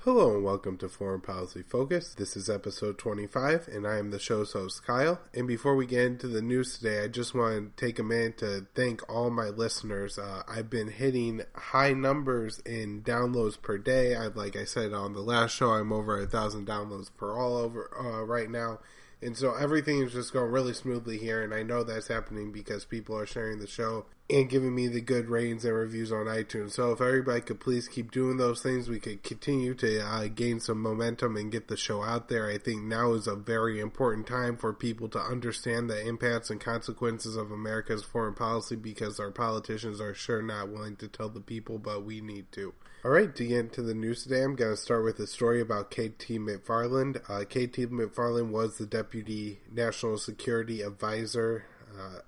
Hello and welcome to Foreign Policy Focus. This is episode 25 and I am the show's host Kyle. And before we get into the news today, I just want to take a minute to thank all my listeners. I've been hitting high numbers in downloads per day. Like I said on the last show, I'm over 1,000 downloads per all over right now. And so everything is just going really smoothly here, and I know that's happening because people are sharing the show and giving me the good ratings and reviews on iTunes. So if everybody could please keep doing those things, we could continue to gain some momentum and get the show out there. I think now is a very important time for people to understand the impacts and consequences of America's foreign policy because our politicians are sure not willing to tell the people, but we need to. Alright, to get into the news today, I'm going to start with a story about KT McFarland. KT McFarland was the Deputy National Security Advisor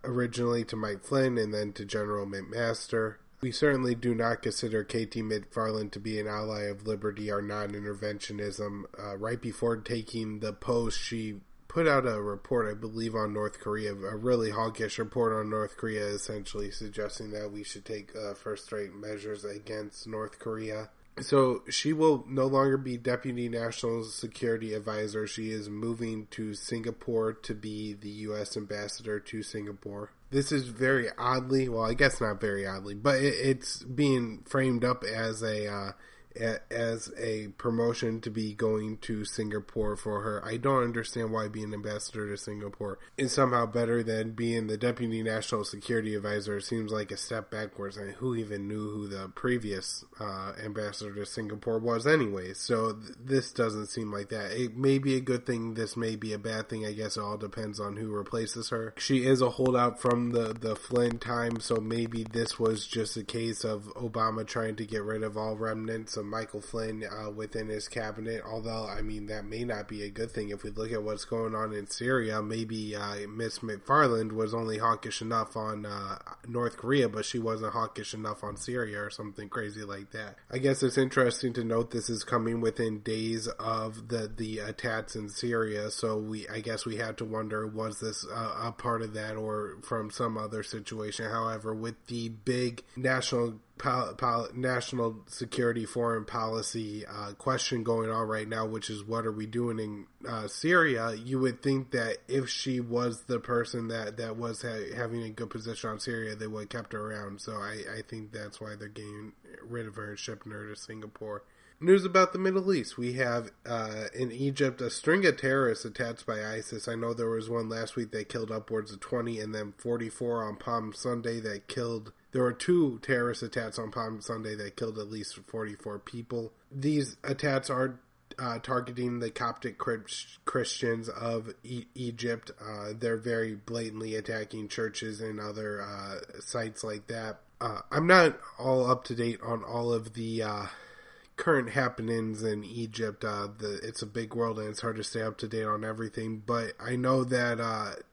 originally to Mike Flynn and then to General McMaster. We certainly do not consider KT McFarland to be an ally of liberty or non-interventionism. Right before taking the post, she put out a report, I believe, on North Korea, a really hawkish report on North Korea, essentially suggesting that we should take first-rate measures against North Korea. So she will no longer be Deputy National Security Advisor. She is moving to Singapore to be the U.S. Ambassador to Singapore. This is very oddly, well, I guess not very oddly, but it's being framed up as a promotion to be going to Singapore for her. I don't understand why being ambassador to Singapore is somehow better than being the Deputy National Security Advisor. It seems like a step backwards. I mean, who even knew who the previous ambassador to Singapore was anyway? So this doesn't seem like that. It may be a good thing. This may be a bad thing. I guess it all depends on who replaces her. She is a holdout from the Flynn time, so maybe this was just a case of Obama trying to get rid of all remnants of Michael Flynn within his cabinet, although, I mean, that may not be a good thing. If we look at what's going on in Syria, maybe Miss McFarland was only hawkish enough on North Korea, but she wasn't hawkish enough on Syria or something crazy like that. I guess it's interesting to note this is coming within days of the attacks in Syria, so I guess we had to wonder, was this a part of that or from some other situation? However, with the big national security foreign policy question going on right now, which is what are we doing in Syria, you would think that if she was the person that was having a good position on Syria, they would have kept her around. So I think that's why they're getting rid of her and shipping her to Singapore. News about the Middle East. We have in Egypt a string of terrorist attacks by ISIS. I know there was one last week that killed upwards of 20 and then 44 on Palm Sunday that killed. There were 2 terrorist attacks on Palm Sunday that killed at least 44 people. These attacks are targeting the Coptic Christians of Egypt. They're very blatantly attacking churches and other sites like that. I'm not all up to date on all of the current happenings in Egypt. It's a big world and it's hard to stay up to date on everything, but I know that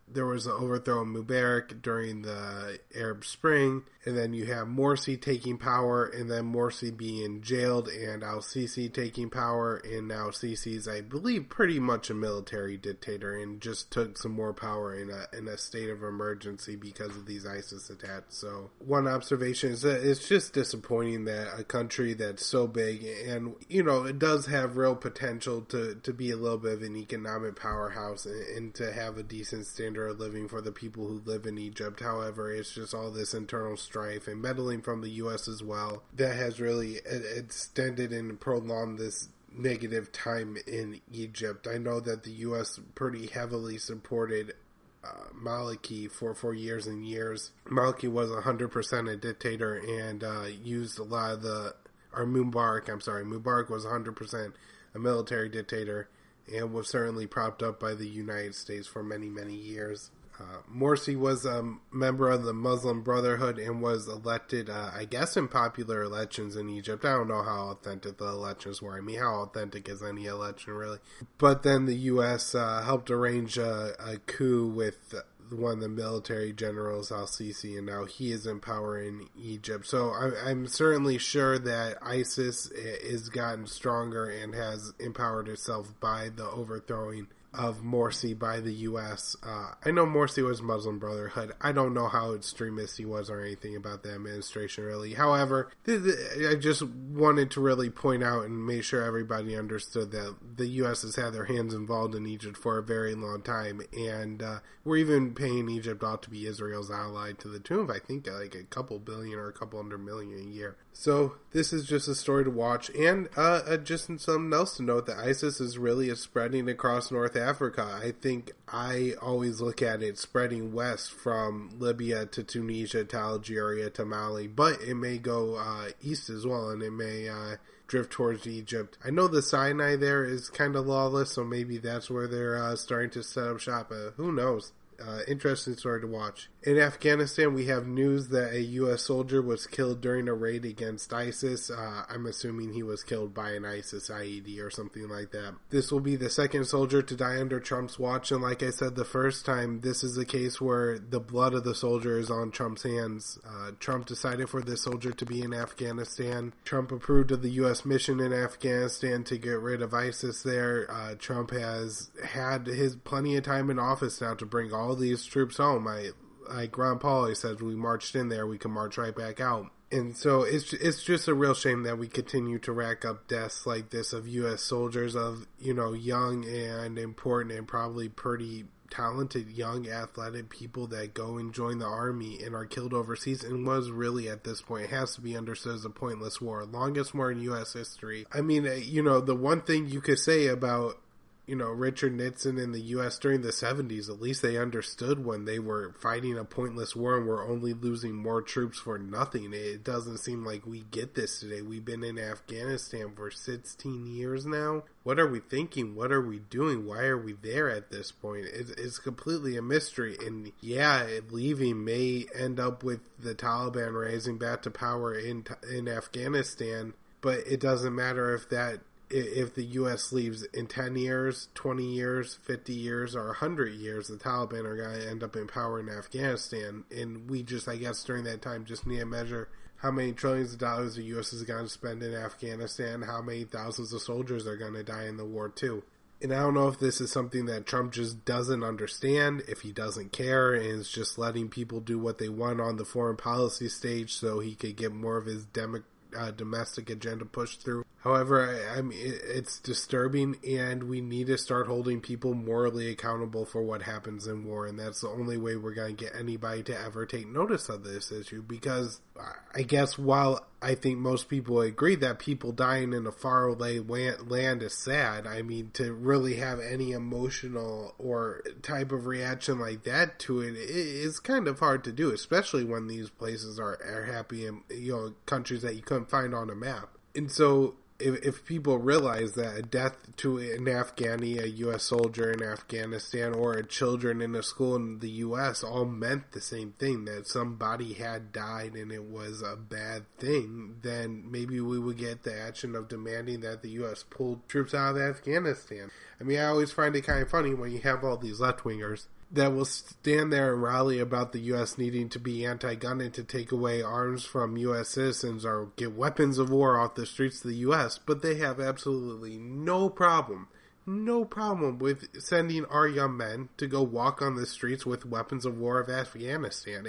there was an overthrow of Mubarak during the Arab Spring, and then you have Morsi taking power, and then Morsi being jailed, and al-Sisi taking power, and now Sisi's, I believe, pretty much a military dictator, and just took some more power in a state of emergency because of these ISIS attacks. So one observation is that it's just disappointing that a country that's so big, and, you know, it does have real potential to be a little bit of an economic powerhouse and to have a decent standard of living for the people who live in Egypt. However, it's just all this internal strife and meddling from the U.S. as well that has really extended and prolonged this negative time in Egypt. I know that the U.S. pretty heavily supported Maliki for years and years. Maliki was 100% a dictator and used a lot of Mubarak was 100% a military dictator and was certainly propped up by the United States for many, many years. Morsi was a member of the Muslim Brotherhood and was elected, I guess, in popular elections in Egypt. I don't know how authentic the elections were. I mean, how authentic is any election, really? But then the U.S. helped arrange a coup with one of the military generals, al-Sisi, and now he is in power in Egypt. So I'm certainly sure that ISIS is gotten stronger and has empowered itself by the overthrowing of Morsi by the U.S. I know Morsi was Muslim Brotherhood. I don't know how extremist he was or anything about the administration, really. However, I just wanted to really point out and make sure everybody understood that the U.S. has had their hands involved in Egypt for a very long time, and we're even paying Egypt out to be Israel's ally to the tune of, I think, like a couple billion or a couple $100 million a year. So this is just a story to watch, and just something else to note, that ISIS is really spreading across North Africa. I think I always look at it spreading west from Libya to Tunisia to Algeria to Mali, but it may go east as well, and it may drift towards Egypt. I know the Sinai there is kind of lawless, so maybe that's where they're starting to set up shop. Who knows? Interesting story to watch. In Afghanistan, we have news that a U.S. soldier was killed during a raid against ISIS. I'm assuming he was killed by an ISIS IED or something like that. This will be the second soldier to die under Trump's watch, and like I said the first time, this is a case where the blood of the soldier is on Trump's hands. Trump decided for this soldier to be in Afghanistan. Trump approved of the U.S. mission in Afghanistan to get rid of ISIS there. Trump has had his plenty of time in office now to bring all these troops home. Like Ron Paul always says, we marched in there, we can march right back out. And so it's just a real shame that we continue to rack up deaths like this of U.S. soldiers, of, young and important and probably pretty talented, young, athletic people that go and join the army and are killed overseas in what is really, at this point, has to be understood as a pointless war. Longest war in U.S. history. I mean, the one thing you could say about Richard Nixon in the U.S. during the 70s, at least they understood when they were fighting a pointless war and were only losing more troops for nothing. It doesn't seem like we get this today. We've been in Afghanistan for 16 years now. What are we thinking? What are we doing? Why are we there at this point? It's completely a mystery. And yeah, leaving may end up with the Taliban rising back to power in Afghanistan, but it doesn't matter if the U.S. leaves in 10 years, 20 years, 50 years, or 100 years, the Taliban are going to end up in power in Afghanistan. And we just, I guess, during that time, just need to measure how many trillions of dollars the U.S. is going to spend in Afghanistan, how many thousands of soldiers are going to die in the war, too. And I don't know if this is something that Trump just doesn't understand, if he doesn't care, and is just letting people do what they want on the foreign policy stage so he could get more of his domestic agenda pushed through. However, I mean, it's disturbing, and we need to start holding people morally accountable for what happens in war, and that's the only way we're going to get anybody to ever take notice of this issue, because I guess while I think most people agree that people dying in a faraway land is sad, I mean, to really have any emotional or type of reaction like that to it is kind of hard to do, especially when these places are happy and, countries that you couldn't find on a map. And so if people realize that a death to an Afghani, a U.S. soldier in Afghanistan, or a children in a school in the U.S. all meant the same thing, that somebody had died and it was a bad thing, then maybe we would get the action of demanding that the U.S. pull troops out of Afghanistan. I mean, I always find it kind of funny when you have all these left-wingers that will stand there and rally about the U.S. needing to be anti-gun and to take away arms from U.S. citizens or get weapons of war off the streets of the U.S., but they have absolutely no problem with sending our young men to go walk on the streets with weapons of war of Afghanistan.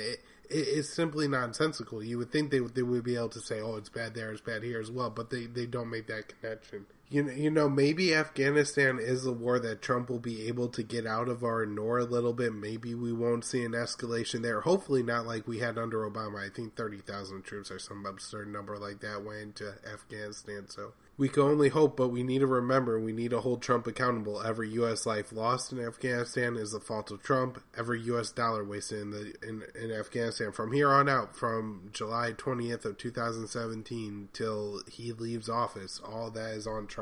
It's simply nonsensical. You would think they would be able to say, oh, it's bad there, it's bad here as well, but they don't make that connection. Maybe Afghanistan is a war that Trump will be able to get out of or ignore a little bit. Maybe we won't see an escalation there. Hopefully not like we had under Obama. I think 30,000 troops or some absurd number like that went into Afghanistan. So we can only hope, but we need to remember, we need to hold Trump accountable. Every U.S. life lost in Afghanistan is the fault of Trump. Every U.S. dollar wasted in Afghanistan from here on out, from July 20th of 2017 till he leaves office, all that is on Trump.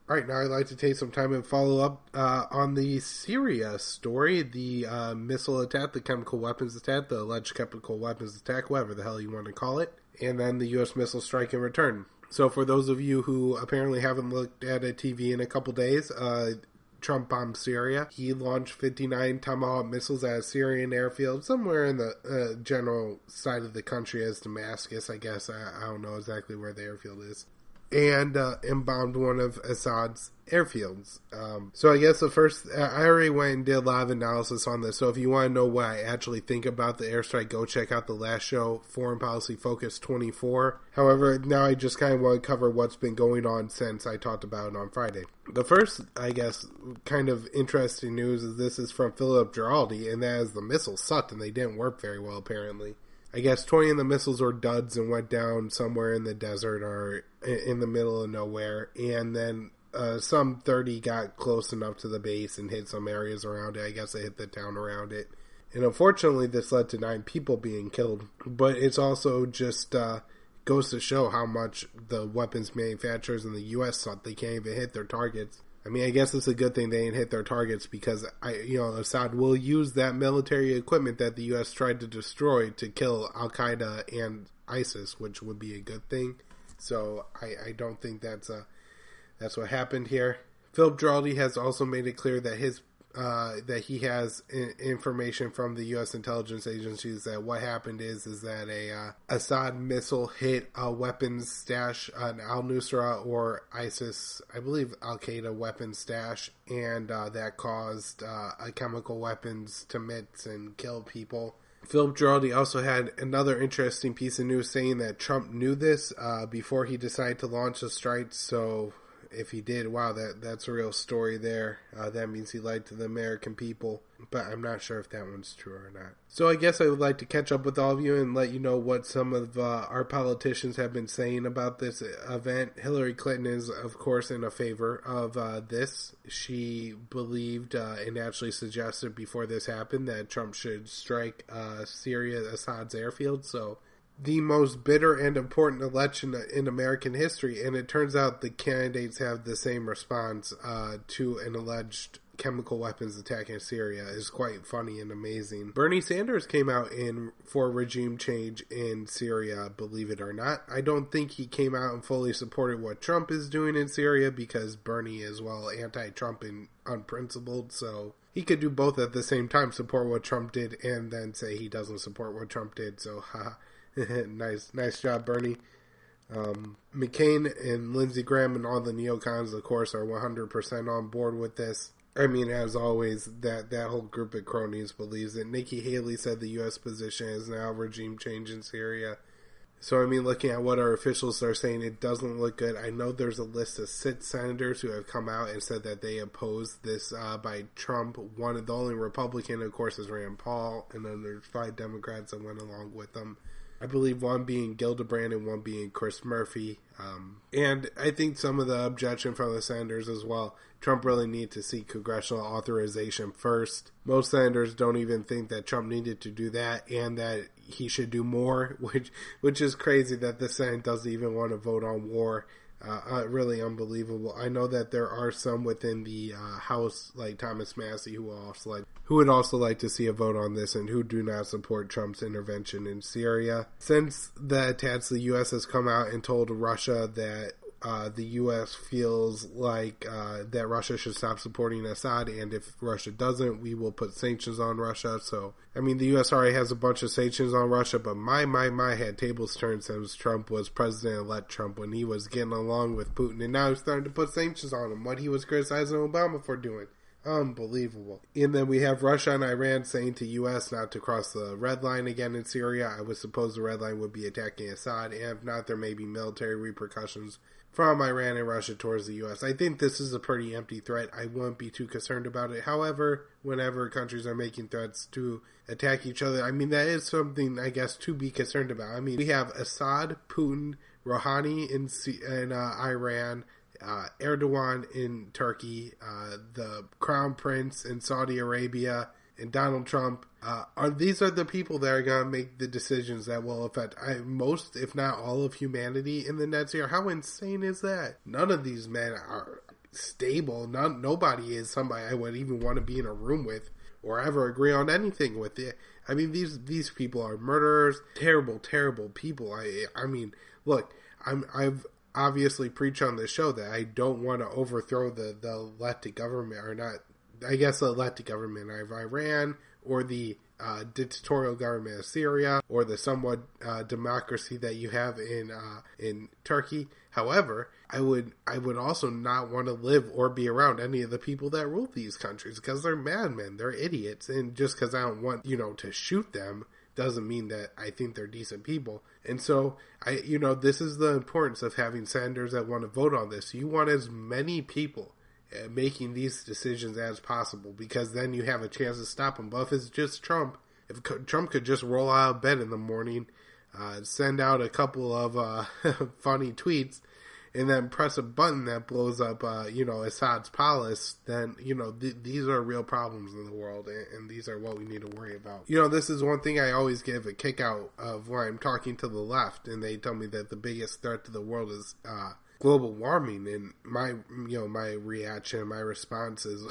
All right, now I'd like to take some time and follow up on the Syria story, the missile attack, the chemical weapons attack, the alleged chemical weapons attack, whatever the hell you want to call it, and then the U.S. missile strike in return. So for those of you who apparently haven't looked at a TV in a couple days, Trump bombed Syria. He launched 59 Tomahawk missiles at a Syrian airfield somewhere in the general side of the country as Damascus, I guess. I don't know exactly where the airfield is. and bombed one of Assad's airfields. So I guess I already went and did a lot of analysis on this, so if you want to know what I actually think about the airstrike, go check out the last show, Foreign Policy Focus 24. However, now I just kind of want to cover what's been going on since I talked about it on Friday. The first, I guess, kind of interesting news is this is from Philip Giraldi, and that is the missiles sucked and they didn't work very well, apparently. I guess 20 of the missiles were duds and went down somewhere in the desert or in the middle of nowhere, and then some 30 got close enough to the base and hit some areas around it. I guess they hit the town around it. And unfortunately, this led to 9 people being killed. But it's also just goes to show how much the weapons manufacturers in the U.S. thought they can't even hit their targets. I mean, I guess it's a good thing they didn't hit their targets because, Assad will use that military equipment that the U.S. tried to destroy to kill Al-Qaeda and ISIS, which would be a good thing. So I don't think that's what happened here. Philip Giraldi has also made it clear that that he has information from the U.S. intelligence agencies that what happened is that a Assad missile hit a weapons stash, an al-Nusra or ISIS, I believe Al-Qaeda weapons stash, and that caused chemical weapons to mix and kill people. Philip Giraldi also had another interesting piece of news saying that Trump knew this before he decided to launch the strike, so if he did, wow, that's a real story there. That means he lied to the American people, but I'm not sure if that one's true or not. So I guess I would like to catch up with all of you and let you know what some of our politicians have been saying about this event. Hillary Clinton is, of course, in a favor of this. She believed and actually suggested before this happened that Trump should strike Syria, Assad's airfield, so the most bitter and important election in American history, and it turns out the candidates have the same response to an alleged chemical weapons attack in Syria is quite funny and amazing. Bernie Sanders came out for regime change in Syria, believe it or not. I don't think he came out and fully supported what Trump is doing in Syria because Bernie is, well, anti-Trump and unprincipled, so he could do both at the same time, support what Trump did and then say he doesn't support what Trump did, so haha. Nice job, Bernie. McCain and Lindsey Graham and all the neocons, of course, are 100% on board with this. I mean, as always, that whole group of cronies believes it. Nikki Haley said the U.S. position is now regime change in Syria. So, I mean, looking at what our officials are saying, it doesn't look good. I know there's a list of 6 senators who have come out and said that they oppose this by Trump. The only Republican, of course, is Rand Paul, and then there's 5 Democrats that went along with them. I believe one being Gillibrand and one being Chris Murphy. And I think some of the objection from the senators as well. Trump really needs to seek congressional authorization first. Most senators don't even think that Trump needed to do that and that he should do more, which is crazy that the Senate doesn't even want to vote on war. Really unbelievable. I know that there are some within the House, like Thomas Massey, who would also like to see a vote on this and who do not support Trump's intervention in Syria. Since the attacks, the U.S. has come out and told Russia that the U.S. feels like that Russia should stop supporting Assad, and if Russia doesn't, we will put sanctions on Russia. So, I mean, the U.S. already has a bunch of sanctions on Russia, but my had tables turned since Trump was President-elect Trump when he was getting along with Putin, and now he's starting to put sanctions on him, what he was criticizing Obama for doing. Unbelievable. And then we have Russia and Iran saying to U.S. not to cross the red line again in Syria. I would suppose the red line would be attacking Assad, and if not, there may be military repercussions from Iran and Russia towards the U.S. I think this is a pretty empty threat. I wouldn't be too concerned about it. However, whenever countries are making threats to attack each other, I mean, that is something, I guess, to be concerned about. I mean, we have Assad, Putin, Rouhani in Iran, Erdogan in Turkey, the Crown Prince in Saudi Arabia, and Donald Trump. These are the people that are going to make the decisions that will affect most, if not all, of humanity in the next year. How insane is that? None of these men are stable. Nobody is somebody I would even want to be in a room with or ever agree on anything with. I mean, these people are murderers, terrible, terrible people. I mean, look, I've obviously preached on this show that I don't want to overthrow the elected government, or not, I guess the elected government of Iran, or the dictatorial government of Syria, or the somewhat democracy that you have in Turkey. However, I would also not want to live or be around any of the people that rule these countries because they're madmen, they're idiots, and just because I don't want, to shoot them doesn't mean that I think they're decent people. And so, this is the importance of having senators that want to vote on this. You want as many people making these decisions as possible, because then you have a chance to stop them. But if it's just Trump, if Trump could just roll out of bed in the morning, send out a couple of funny tweets, and then press a button that blows up, Assad's palace, then, these are real problems in the world, and these are what we need to worry about. This is one thing I always give a kick out of when I'm talking to the left, and they tell me that the biggest threat to the world is global warming, and my reaction, my response is,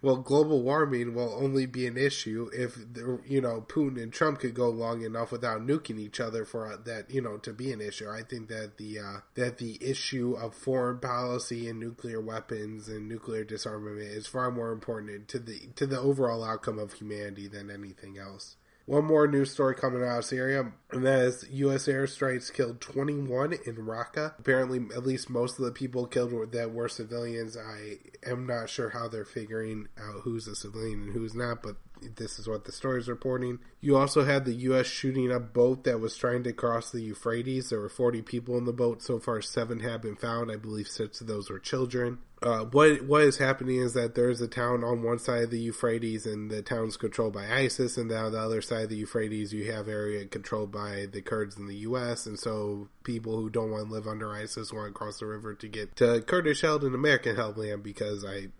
well, global warming will only be an issue if, Putin and Trump could go long enough without nuking each other for that, to be an issue. I think that the issue of foreign policy and nuclear weapons and nuclear disarmament is far more important to the overall outcome of humanity than anything else. One more news story coming out of Syria, and that is U.S. airstrikes killed 21 in Raqqa. Apparently, at least most of the people killed that were civilians. I am not sure how they're figuring out who's a civilian and who's not, but this is what the story is reporting. You also had the U.S. shooting a boat that was trying to cross the Euphrates. There were 40 people in the boat. So far, 7 have been found. I believe 6 of those were children. What is happening is that there's a town on one side of the Euphrates, and the town's controlled by ISIS, and on the other side of the Euphrates you have area controlled by the Kurds in the U.S., and so people who don't want to live under ISIS want to cross the river to get to Kurdish-held and American-held land, because the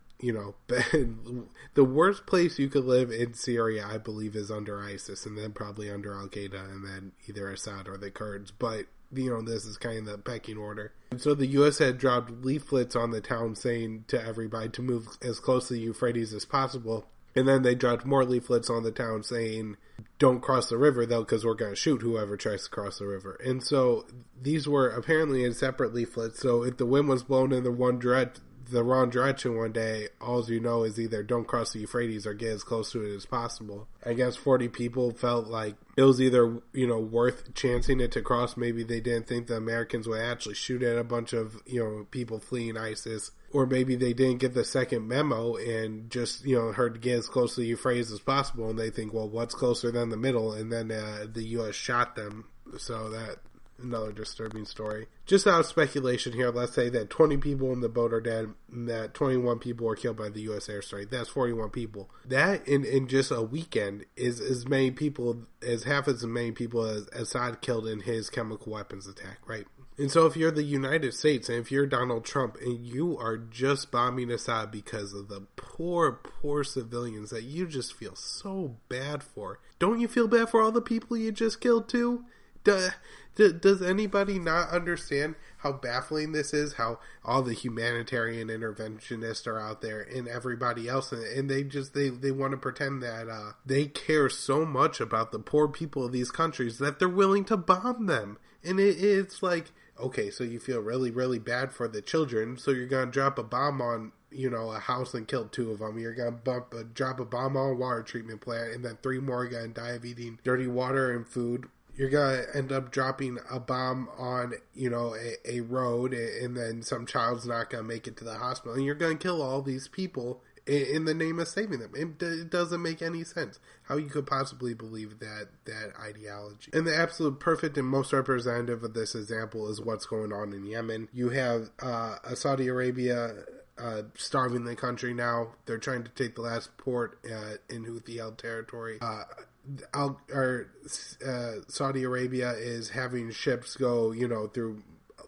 worst place you could live in Syria, I believe, is under ISIS, and then probably under Al-Qaeda, and then either Assad or the Kurds, but this is kind of the pecking order. And so the U.S. had dropped leaflets on the town saying to everybody to move as close to the Euphrates as possible. And then they dropped more leaflets on the town saying, don't cross the river, though, because we're going to shoot whoever tries to cross the river. And so these were apparently in separate leaflets. So if the wind was blown in the wrong direction one day, all you know is either don't cross the Euphrates or get as close to it as possible. I guess 40 people felt like it was either, worth chancing it to cross. Maybe they didn't think the Americans would actually shoot at a bunch of, people fleeing ISIS. Or maybe they didn't get the second memo and just, heard to get as close to the Euphrates as possible. And they think, well, what's closer than the middle? And then the U.S. shot them. So that... another disturbing story. Just out of speculation here, let's say that 20 people in the boat are dead and that 21 people were killed by the U.S. airstrike. That's 41 people. That, in just a weekend, is as many people, as half as many people as Assad killed in his chemical weapons attack, right? And so if you're the United States and if you're Donald Trump and you are just bombing Assad because of the poor civilians that you just feel so bad for, don't you feel bad for all the people you just killed too? Does anybody not understand how baffling this is? How all the humanitarian interventionists are out there and everybody else, and they want to pretend that they care so much about the poor people of these countries that they're willing to bomb them. And it's like, okay, so you feel really, really bad for the children, so you're going to drop a bomb on, a house and kill 2 of them. You're going to drop a bomb on a water treatment plant, and then 3 more are going to die of eating dirty water and food. You're going to end up dropping a bomb on, a road, and then some child's not going to make it to the hospital. And you're going to kill all these people in the name of saving them. It doesn't make any sense how you could possibly believe that ideology. And the absolute perfect and most representative of this example is what's going on in Yemen. You have Saudi Arabia starving the country now. They're trying to take the last port in Houthi-held territory. Saudi Arabia is having ships go, through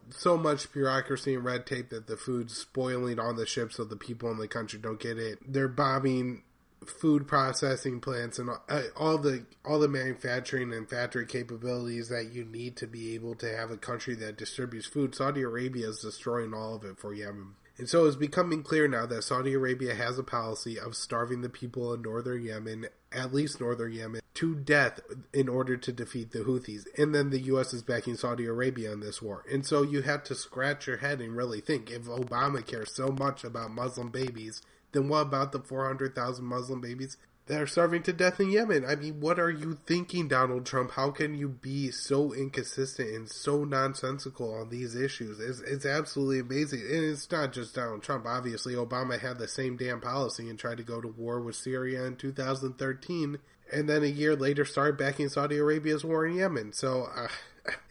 so much bureaucracy and red tape that the food's spoiling on the ships so the people in the country don't get it. They're bombing food processing plants and all the manufacturing and factory capabilities that you need to be able to have a country that distributes food. Saudi Arabia is destroying all of it for Yemen. And so it's becoming clear now that Saudi Arabia has a policy of starving the people in northern Yemen, at least northern Yemen, to death in order to defeat the Houthis. And then the U.S. is backing Saudi Arabia in this war. And so you have to scratch your head and really think, if Obama cares so much about Muslim babies, then what about the 400,000 Muslim babies that are starving to death in Yemen. I mean, what are you thinking, Donald Trump? How can you be so inconsistent and so nonsensical on these issues? It's absolutely amazing. And it's not just Donald Trump. Obviously, Obama had the same damn policy and tried to go to war with Syria in 2013. And then a year later started backing Saudi Arabia's war in Yemen. So,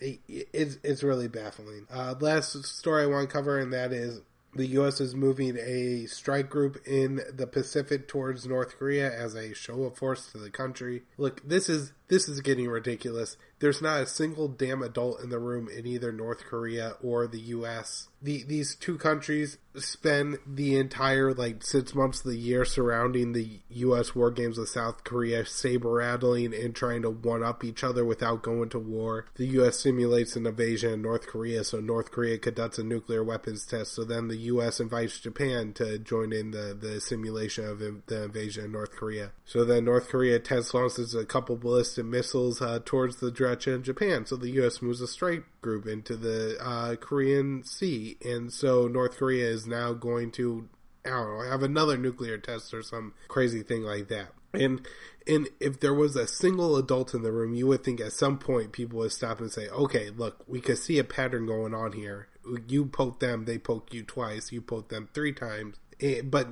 it's really baffling. Last story I want to cover, and that is the U.S. is moving a strike group in the Pacific towards North Korea as a show of force to the country. Look, this is getting ridiculous. There's not a single damn adult in the room in either North Korea or the U.S. These two countries spend the entire 6 months of the year surrounding the U.S. war games with South Korea, saber-rattling and trying to one-up each other without going to war. The U.S. simulates an invasion of North Korea, so North Korea conducts a nuclear weapons test, so then the U.S. invites Japan to join in the simulation of the invasion of North Korea. So then North Korea test launches a couple ballistic missiles towards the direction of Japan, so the U.S. moves a strike group into the Korean Sea, and so North Korea is now going to, I don't know, have another nuclear test or some crazy thing like that. And if there was a single adult in the room, you would think at some point people would stop and say, okay, look, we could see a pattern going on here. You poke them, they poke you twice, you poke them 3 times. But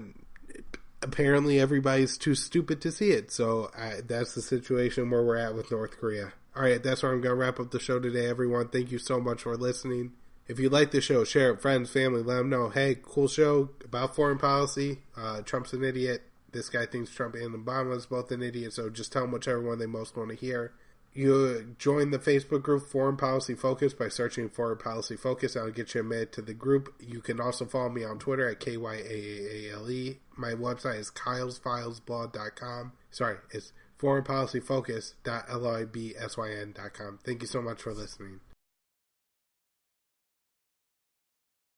apparently everybody's too stupid to see it. So that's the situation where we're at with North Korea. All right, that's where I'm going to wrap up the show today, everyone. Thank you so much for listening. If you like the show, share it, friends, family, let them know, hey, cool show about foreign policy. Trump's an idiot. This guy thinks Trump and Obama is both an idiot, so just tell them whichever one they most want to hear. You join the Facebook group Foreign Policy Focus by searching Foreign Policy Focus. I'll get you admitted to the group. You can also follow me on Twitter at KYAAALE. My website is kylesfilesblog.com. Sorry, it's foreignpolicyfocus.libsyn.com. Thank you so much for listening.